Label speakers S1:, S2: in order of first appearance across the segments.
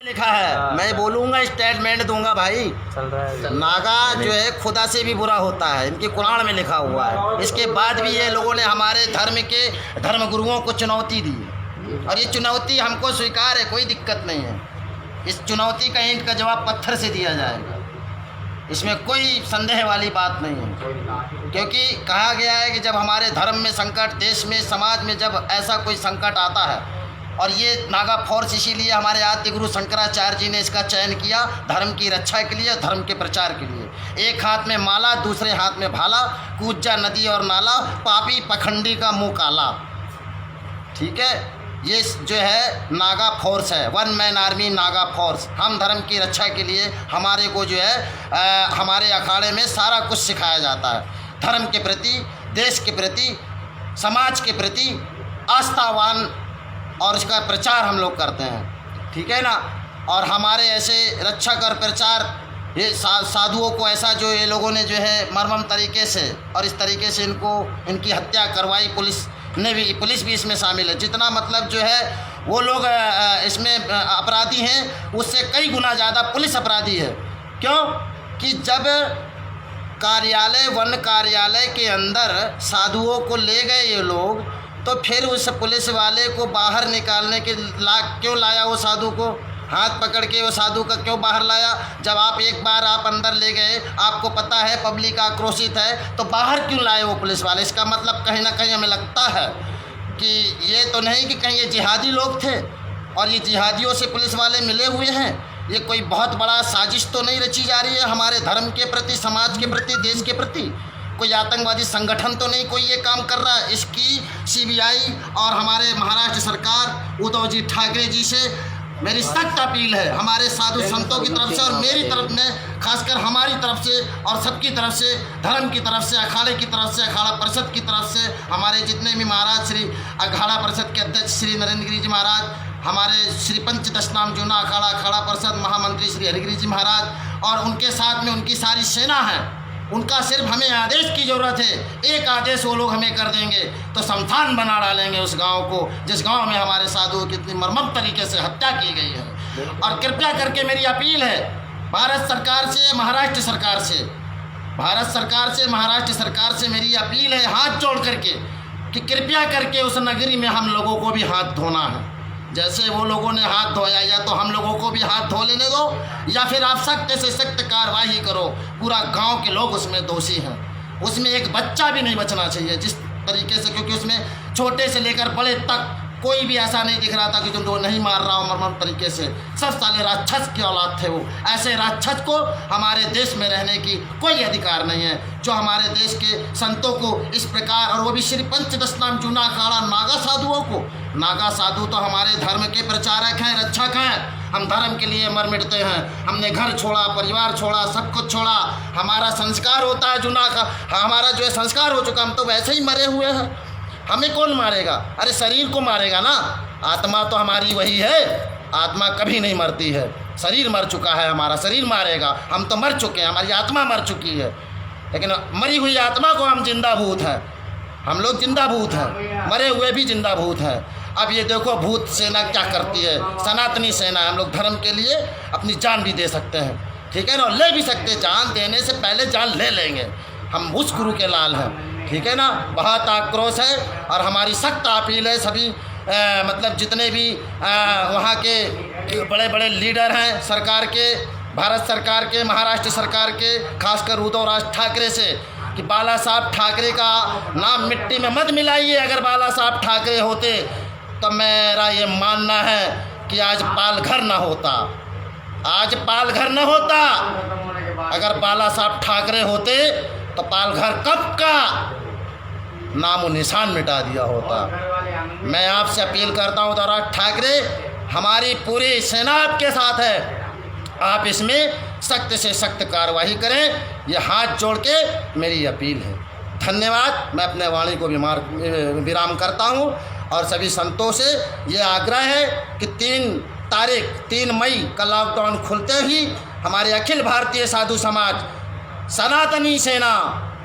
S1: लिखा है, मैं बोलूँगा स्टेटमेंट दूंगा भाई।
S2: चल रहा है
S1: नागा जो है खुदा से भी बुरा होता है, इनके कुरान में लिखा हुआ है। इसके बाद भी ये लोगों ने हमारे धर्म के धर्मगुरुओं को चुनौती दी और ये चुनौती हमको स्वीकार है, कोई दिक्कत नहीं है। इस चुनौती का ईंट का जवाब पत्थर से दिया जाएगा, इसमें कोई संदेह वाली बात नहीं है। क्योंकि कहा गया है कि जब हमारे धर्म में संकट, देश में, समाज में जब ऐसा कोई संकट आता है, और ये नागा फोर्स इसीलिए हमारे आद्य गुरु शंकराचार्य जी ने इसका चयन किया धर्म की रक्षा के लिए, धर्म के प्रचार के लिए। एक हाथ में माला, दूसरे हाथ में भाला, कूद जा नदी और नाला, पापी पखंडी का मुंह काला। ठीक है, ये जो है नागा फोर्स है, one man army Naga force. हम धर्म की रक्षा के लिए हमारे को जो है हमारे अखाड़े में सारा कुछ सिखाया जाता है। धर्म के प्रति, देश के प्रति, समाज के प्रति आस्थावान और इसका प्रचार हम लोग करते हैं। ठीक है ना। और हमारे ऐसे रक्षक और प्रचार ये साधुओं को ऐसा जो ये लोगों ने जो है मर्मम तरीके से और इस तरीके से इनकी हत्या करवाई, पुलिस भी इसमें शामिल है। जितना मतलब जो है वो लोग इसमें अपराधी हैं, उससे कई गुना ज़्यादा पुलिस अपराधी है। क्यों कि जब कार्यालय, वन कार्यालय के अंदर साधुओं को ले गए ये लोग, तो फिर उस पुलिस वाले को बाहर निकालने के क्यों लाया? वो साधु को हाथ पकड़ के वो साधु का क्यों बाहर लाया? जब आप एक बार आप अंदर ले गए, आपको पता है पब्लिक आक्रोशित है, तो बाहर क्यों लाए वो पुलिस वाले? इसका मतलब कहीं ना कहीं हमें लगता है कि ये तो नहीं कि कहीं ये जिहादी लोग थे और ये जिहादियों से पुलिस वाले मिले हुए हैं। ये कोई बहुत बड़ा साजिश तो नहीं रची जा रही है हमारे धर्म के प्रति, समाज के प्रति, देश के प्रति? कोई आतंकवादी संगठन तो नहीं कोई ये काम कर रहा है? इसकी सीबीआई और हमारे महाराष्ट्र सरकार उद्धव जी ठाकरे जी से मेरी सख्त अपील है, हमारे साधु संतों की तरफ से और मेरी तरफ में, खासकर हमारी तरफ से और सबकी तरफ से, धर्म की तरफ से, अखाड़े की तरफ से, अखाड़ा परिषद की तरफ से, हमारे जितने भी महाराज, श्री अखाड़ा परिषद के अध्यक्ष श्री नरेंद्र गिरी जी महाराज, हमारे श्री पंच दशनाम जूना अखाड़ा परिषद महामंत्री श्री हरिगिरी जी महाराज और उनके साथ में उनकी सारी सेना है। उनका सिर्फ हमें आदेश की ज़रूरत है। एक आदेश वो लोग हमें कर देंगे तो शमशान बना डालेंगे उस गांव को, जिस गांव में हमारे साधुओं की इतनी मर्मम तरीके से हत्या की गई है। और कृपया करके मेरी अपील है भारत सरकार से, महाराष्ट्र सरकार से, भारत सरकार से, महाराष्ट्र सरकार से मेरी अपील है हाथ जोड़ करके कि कृपया करके उस नगरी में हम लोगों को भी हाथ धोना है। जैसे वो लोगों ने हाथ धोया, या तो हम लोगों को भी हाथ धो लेने दो, या फिर आप सख्त से सख्त कार्रवाई करो। पूरा गांव के लोग उसमें दोषी हैं, उसमें एक बच्चा भी नहीं बचना चाहिए जिस तरीके से, क्योंकि उसमें छोटे से लेकर बड़े तक कोई भी ऐसा नहीं दिख रहा था कि जो नहीं मार रहा हो मर्मम तरीके से। सब साले राक्षस की औलाद थे वो। ऐसे राक्षस को हमारे देश में रहने की कोई अधिकार नहीं है, जो हमारे देश के संतों को इस प्रकार, और वो भी श्री पंच दशनाम जूना अखाड़ा नागा साधुओं को। नागा साधु तो हमारे धर्म के प्रचारक हैं, रक्षक हैं। हम धर्म के लिए मर मिटते हैं। हमने घर छोड़ा, परिवार छोड़ा, सब कुछ छोड़ा। हमारा संस्कार होता है जूना का, हमारा जो है संस्कार हो चुका, हम तो वैसे ही मरे हुए हैं। हमें कौन मारेगा? अरे शरीर को मारेगा ना, आत्मा तो हमारी वही है। आत्मा कभी नहीं मरती है, शरीर मर चुका है, हमारा शरीर मारेगा। हम तो मर चुके हैं, हमारी आत्मा मर चुकी है, लेकिन मरी हुई आत्मा को हम जिंदा भूत हैं। हम लोग जिंदा भूत हैं, मरे हुए भी जिंदा भूत हैं। अब ये देखो भूत सेना क्या करती है, सनातनी सेना है। हम लोग धर्म के लिए अपनी जान भी दे सकते हैं, ठीक है ना, ले भी सकते हैं। जान देने से पहले जान ले लेंगे, हम उस गुरु के लाल हैं, ठीक है ना। बहुत आक्रोश है और हमारी सख्त अपील है सभी मतलब जितने भी वहाँ के बड़े बड़े लीडर हैं सरकार के, भारत सरकार के, महाराष्ट्र सरकार के, खासकर उद्धव राज ठाकरे से, कि बाला साहब ठाकरे का नाम मिट्टी में मत मिलाइए। अगर बाला साहब ठाकरे होते तो मेरा ये मानना है कि आज पालघर ना होता, आज पालघर न होता। अगर बाला साहब ठाकरे होते तो पालघर कब का नामो निशान मिटा दिया होता। मैं आपसे अपील करता हूँ उद्धव ठाकरे, हमारी पूरी सेना आपके साथ है, आप इसमें सख्त से सख्त कार्रवाई करें, ये हाथ जोड़ के मेरी अपील है। धन्यवाद। मैं अपने वाणी को विराम करता हूँ और सभी संतों से ये आग्रह है कि 3 मई का लॉकडाउन खुलते ही हमारे अखिल भारतीय साधु समाज सनातनी सेना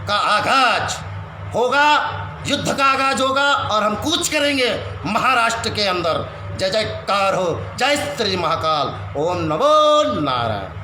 S1: का आगाज होगा, युद्ध का आगाज होगा और हम कूच करेंगे महाराष्ट्र के अंदर। जय जयकार हो। जय श्री महाकाल। ओम नमो नारायण।